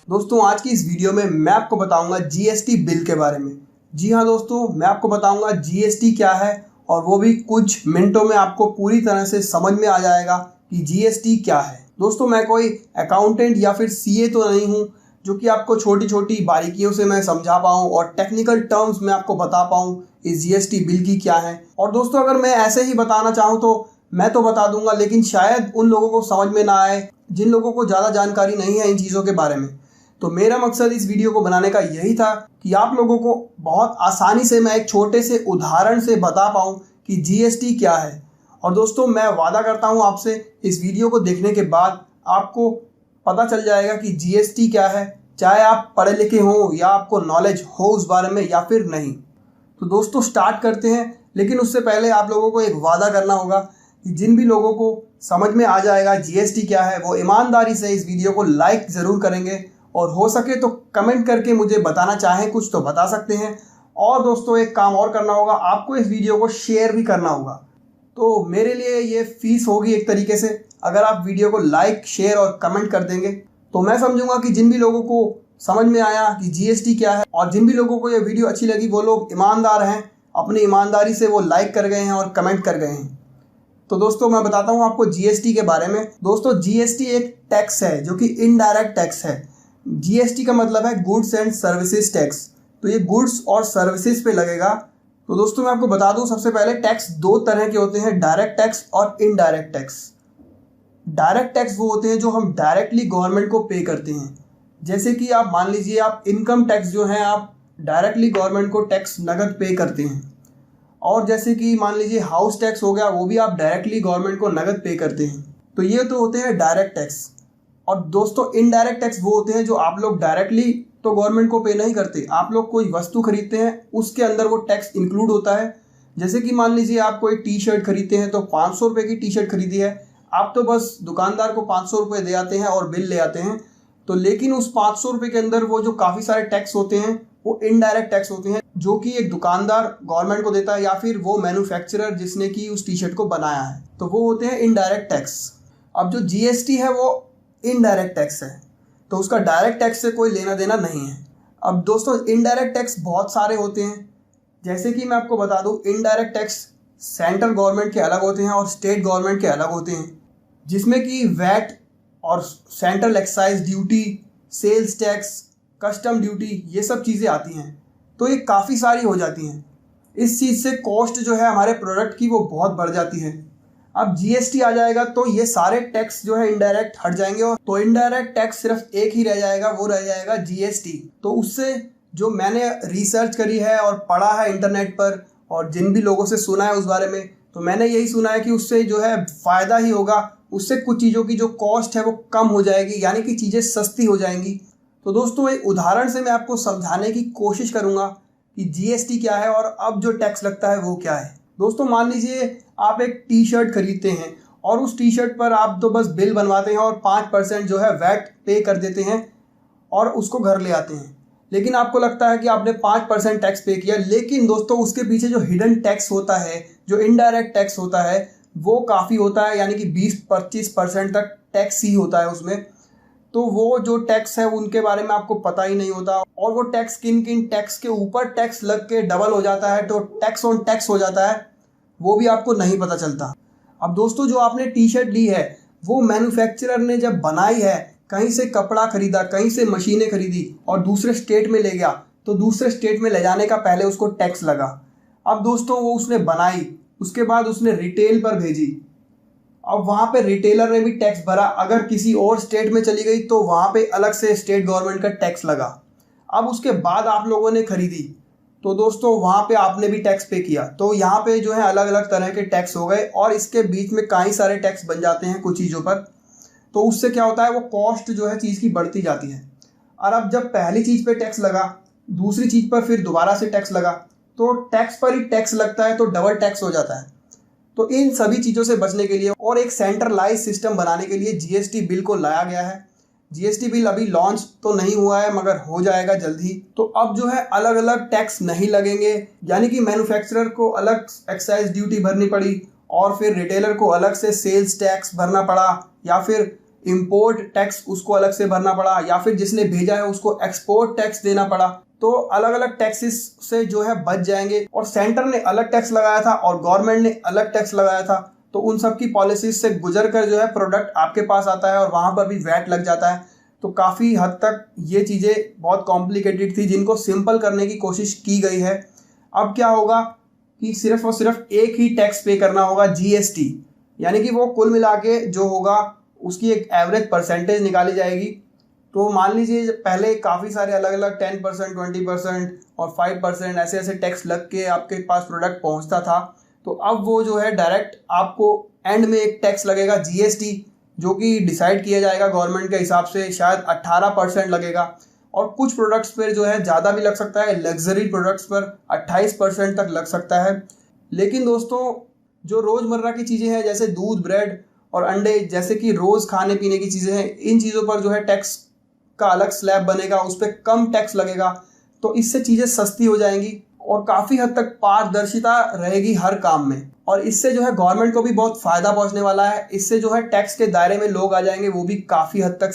दोस्तों आज की इस वीडियो में मैं आपको बताऊंगा जीएसटी बिल के बारे में। जी हाँ दोस्तों, मैं आपको बताऊंगा जीएसटी क्या है और वो भी कुछ मिनटों में आपको पूरी तरह से समझ में आ जाएगा कि जीएसटी क्या है। दोस्तों मैं कोई अकाउंटेंट या फिर सीए तो नहीं हूँ जो कि आपको छोटी छोटी बारीकियों से मैं समझा पाऊँ और टेक्निकल टर्म्स में आपको बता पाऊँ इस जीएसटी बिल की क्या है। और दोस्तों अगर मैं ऐसे ही बताना चाहूँ तो मैं तो बता दूंगा, लेकिन शायद उन लोगों को समझ में ना आए जिन लोगों को ज़्यादा जानकारी नहीं है इन चीज़ों के बारे में। तो मेरा मकसद इस वीडियो को बनाने का यही था कि आप लोगों को बहुत आसानी से मैं एक छोटे से उदाहरण से बता पाऊँ कि जीएसटी क्या है। और दोस्तों मैं वादा करता हूँ आपसे, इस वीडियो को देखने के बाद आपको पता चल जाएगा कि जीएसटी क्या है, चाहे आप पढ़े लिखे हों या आपको नॉलेज हो उस बारे में या फिर नहीं। तो दोस्तों स्टार्ट करते हैं, लेकिन उससे पहले आप लोगों को एक वादा करना होगा कि जिन भी लोगों को समझ में आ जाएगा जीएसटी क्या है वो ईमानदारी से इस वीडियो को लाइक ज़रूर करेंगे और हो सके तो कमेंट करके मुझे बताना चाहें कुछ तो बता सकते हैं। और दोस्तों एक काम और करना होगा, आपको इस वीडियो को शेयर भी करना होगा। तो मेरे लिए ये फीस होगी एक तरीके से, अगर आप वीडियो को लाइक शेयर और कमेंट कर देंगे तो मैं समझूंगा कि जिन भी लोगों को समझ में आया कि जीएसटी क्या है और जिन भी लोगों को ये वीडियो अच्छी लगी वो लोग ईमानदार हैं, अपनी ईमानदारी से वो लाइक कर गए हैं और कमेंट कर गए हैं। तो दोस्तों मैं बताता हूँ आपको जीएसटी के बारे में। दोस्तों जीएसटी एक टैक्स है जो कि इनडायरेक्ट टैक्स है। जीएसटी का मतलब है गुड्स एंड सर्विसेज टैक्स। तो ये गुड्स और सर्विसेज पे लगेगा। तो दोस्तों मैं आपको बता दूं, सबसे पहले टैक्स दो तरह के होते हैं, डायरेक्ट टैक्स और इनडायरेक्ट टैक्स। डायरेक्ट टैक्स वो होते हैं जो हम डायरेक्टली गवर्नमेंट को पे करते हैं। जैसे कि आप मान लीजिए आप इनकम टैक्स जो है आप डायरेक्टली गवर्नमेंट को टैक्स नगद पे करते हैं। और जैसे कि मान लीजिए हाउस टैक्स हो गया, वो भी आप डायरेक्टली गवर्नमेंट को नगद पे करते हैं। तो ये तो होते हैं डायरेक्ट टैक्स। और दोस्तों इनडायरेक्ट टैक्स वो होते हैं जो आप लोग डायरेक्टली तो गवर्नमेंट को पे नहीं करते, आप लोग कोई वस्तु खरीदते हैं उसके अंदर वो टैक्स इंक्लूड होता है। जैसे कि मान लीजिए आप कोई टी शर्ट खरीदते हैं, तो 500 रुपये की टी शर्ट खरीदी है, आप तो बस दुकानदार को 500 रुपये दे आते हैं और बिल ले आते हैं। तो लेकिन उस 500 रुपये के अंदर वो जो काफ़ी सारे टैक्स होते हैं वो इनडायरेक्ट टैक्स होते हैं, जो कि एक दुकानदार गवर्नमेंट को देता है या फिर वो मैन्युफैक्चरर जिसने कि उस टी शर्ट को बनाया है, तो वो होते हैं इनडायरेक्ट टैक्स। अब जो जीएसटी है वो इनडायरेक्ट टैक्स है, तो उसका डायरेक्ट टैक्स से कोई लेना देना नहीं है। अब दोस्तों इनडायरेक्ट टैक्स बहुत सारे होते हैं। जैसे कि मैं आपको बता दूं, इनडायरेक्ट टैक्स सेंट्रल गवर्नमेंट के अलग होते हैं और स्टेट गवर्नमेंट के अलग होते हैं, जिसमें कि वैट और central excise duty, sales tax, custom duty, ये सब चीज़ें आती हैं। तो ये काफ़ी सारी हो जाती हैं। इस चीज़ से कॉस्ट जो है हमारे प्रोडक्ट की वो बहुत बढ़ जाती है। अब जीएसटी आ जाएगा तो ये सारे टैक्स जो है इनडायरेक्ट हट जाएंगे और तो इनडायरेक्ट टैक्स सिर्फ एक ही रह जाएगा, वो रह जाएगा जीएसटी। तो उससे जो मैंने रिसर्च करी है और पढ़ा है इंटरनेट पर और जिन भी लोगों से सुना है उस बारे में, तो मैंने यही सुना है कि उससे जो है फ़ायदा ही होगा। उससे कुछ चीज़ों की जो कॉस्ट है वो कम हो जाएगी, यानी कि चीज़ें सस्ती हो जाएंगी। तो दोस्तों एक उदाहरण से मैं आपको समझाने की कोशिश करूँगा कि जीएसटी क्या है और अब जो टैक्स लगता है वो क्या है। दोस्तों मान लीजिए आप एक टी शर्ट खरीदते हैं और उस टी शर्ट पर आप तो बस बिल बनवाते हैं और 5% जो है वैट पे कर देते हैं और उसको घर ले आते हैं। लेकिन आपको लगता है कि आपने 5% टैक्स पे किया, लेकिन दोस्तों उसके पीछे जो हिडन टैक्स होता है, जो इनडायरेक्ट टैक्स होता है, वो काफ़ी होता है, यानी कि 20-25% तक टैक्स ही होता है उसमें। तो वो जो टैक्स है उनके बारे में आपको पता ही नहीं होता और वो टैक्स किन किन टैक्स के ऊपर टैक्स लग के डबल हो जाता है, तो टैक्स ऑन टैक्स हो जाता है, वो भी आपको नहीं पता चलता। अब दोस्तों जो आपने टी शर्ट ली है वो मैन्युफैक्चरर ने जब बनाई है, कहीं से कपड़ा खरीदा, कहीं से मशीनें खरीदी और दूसरे स्टेट में ले गया, तो दूसरे स्टेट में ले जाने का पहले उसको टैक्स लगा। अब दोस्तों वो उसने बनाई, उसके बाद उसने रिटेल पर भेजी, अब वहाँ पे रिटेलर ने भी टैक्स भरा। अगर किसी और स्टेट में चली गई तो वहाँ पे अलग से स्टेट गवर्नमेंट का टैक्स लगा। अब उसके बाद आप लोगों ने खरीदी तो दोस्तों वहाँ पे आपने भी टैक्स पे किया। तो यहाँ पे जो है अलग अलग तरह के टैक्स हो गए और इसके बीच में कई सारे टैक्स बन जाते हैं कुछ चीज़ों पर। तो उससे क्या होता है, वो कॉस्ट जो है चीज़ की बढ़ती जाती है। और अब जब पहली चीज़ पे टैक्स लगा, दूसरी चीज़ पर फिर दोबारा से टैक्स लगा, तो टैक्स पर ही टैक्स लगता है, तो डबल टैक्स हो जाता है। तो इन सभी चीज़ों से बचने के लिए और एक सेंट्रलाइज सिस्टम बनाने के लिए जीएसटी बिल को लाया गया है। जीएसटी बिल अभी लॉन्च तो नहीं हुआ है मगर हो जाएगा जल्द ही। तो अब जो है अलग अलग टैक्स नहीं लगेंगे, यानी कि मैन्युफैक्चरर को अलग एक्साइज ड्यूटी भरनी पड़ी और फिर रिटेलर को अलग से सेल्स टैक्स भरना पड़ा, या फिर इंपोर्ट टैक्स उसको अलग से भरना पड़ा, या फिर जिसने भेजा है उसको एक्सपोर्ट टैक्स देना पड़ा। तो अलग अलग टैक्सेस से जो है बच जाएंगे। और सेंटर ने अलग टैक्स लगाया था और गवर्नमेंट ने अलग टैक्स लगाया था, तो उन सब की पॉलिसीज से गुजर कर जो है प्रोडक्ट आपके पास आता है और वहां पर भी वैट लग जाता है। तो काफ़ी हद तक ये चीज़ें बहुत कॉम्प्लिकेटेड थी, जिनको सिंपल करने की कोशिश की गई है। अब क्या होगा कि सिर्फ और सिर्फ एक ही टैक्स पे करना होगा, जीएसटी, यानी कि वो कुल मिला के जो होगा उसकी एक एवरेज परसेंटेज निकाली जाएगी। तो मान लीजिए पहले काफ़ी सारे अलग अलग 10%, 20% और 5% ऐसे ऐसे टैक्स लग के आपके पास प्रोडक्ट पहुंचता था। तो अब वो जो है डायरेक्ट आपको एंड में एक टैक्स लगेगा, जीएसटी, जो कि डिसाइड किया जाएगा गवर्नमेंट के हिसाब से, शायद 18% लगेगा। और कुछ प्रोडक्ट्स पर जो है ज़्यादा भी लग सकता है, लग्जरी प्रोडक्ट्स पर 28% तक लग सकता है। लेकिन दोस्तों जो रोज़मर्रा की चीज़ें हैं जैसे दूध, ब्रेड और अंडे, जैसे कि रोज़ खाने पीने की चीज़ें हैं, इन चीज़ों पर जो है टैक्स का अलग स्लैब बनेगा, उस पर कम टैक्स लगेगा। तो इससे चीज़ें सस्ती हो जाएंगी और काफ़ी हद तक पारदर्शिता रहेगी हर काम में। और इससे जो है गवर्नमेंट को भी बहुत फ़ायदा पहुंचने वाला है। इससे जो है टैक्स के दायरे में लोग आ जाएंगे, वो भी काफ़ी हद तक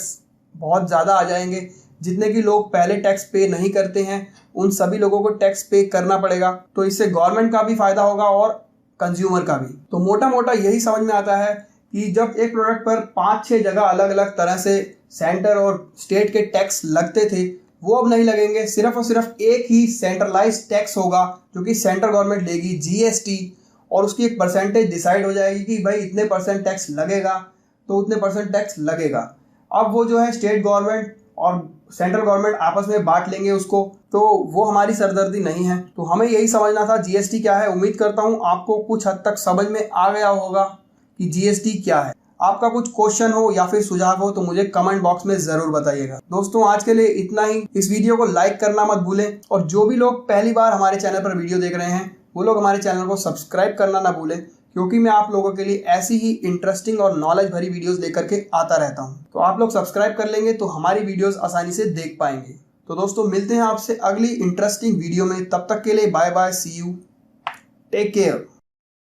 बहुत ज़्यादा आ जाएंगे। जितने कि लोग पहले टैक्स पे नहीं करते हैं, उन सभी लोगों को टैक्स पे करना पड़ेगा। तो इससे गवर्नमेंट का भी फ़ायदा होगा और कंज्यूमर का भी। तो मोटा मोटा यही समझ में आता है कि जब एक प्रोडक्ट पर 5-6 जगह अलग अलग तरह से सेंटर और स्टेट के टैक्स लगते थे, वो अब नहीं लगेंगे। सिर्फ और सिर्फ एक ही सेंट्रलाइज्ड टैक्स होगा जो कि सेंट्रल गवर्नमेंट लेगी, जीएसटी, और उसकी एक परसेंटेज डिसाइड हो जाएगी कि भाई इतने परसेंट टैक्स लगेगा तो उतने परसेंट टैक्स लगेगा। अब वो जो है स्टेट गवर्नमेंट और सेंट्रल गवर्नमेंट आपस में बांट लेंगे उसको, तो वो हमारी सरदर्दी नहीं है। तो हमें यही समझना था जीएसटी क्या है। उम्मीद करता हूँ आपको कुछ हद तक समझ में आ गया होगा कि जीएसटी क्या है। आपका कुछ क्वेश्चन हो या फिर सुझाव हो तो मुझे कमेंट बॉक्स में जरूर बताइएगा। दोस्तों आज के लिए इतना ही। इस वीडियो को लाइक करना मत भूलें, और जो भी लोग पहली बार हमारे चैनल पर वीडियो देख रहे हैं वो लोग हमारे चैनल को सब्सक्राइब करना ना भूलें, क्योंकि मैं आप लोगों के लिए ऐसी ही इंटरेस्टिंग और नॉलेज भरी वीडियोस लेकर के आता रहता हूं। तो आप लोग सब्सक्राइब कर लेंगे तो हमारी वीडियोस आसानी से देख पाएंगे। तो दोस्तों मिलते हैं आपसे अगली इंटरेस्टिंग वीडियो में। तब तक के लिए bye bye, see you, take care.